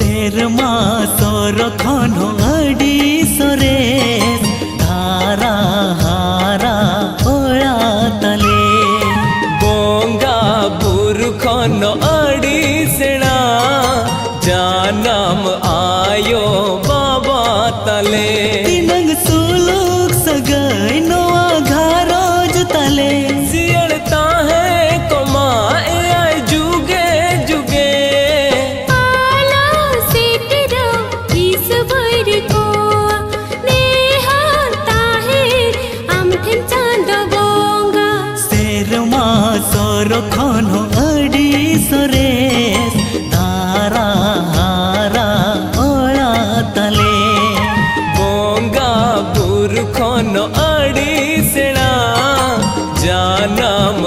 शेरमा सरखन अडी सरेस धारा हारा ओळा तले बोंगा बुरखन अडी सेना जानम आयो बाबा तले तिनंग सुलुक सगय नवा घरोज तले सियड़ता है कोमा आय जुगे जुगे आला सेटरा इस भर को नेहा ताहिर आमठन चांद बोंगा शेरमा सरखन अडी सरेस धारा हारा ओळा तले बोंगा बुरखन अडी सेना जानम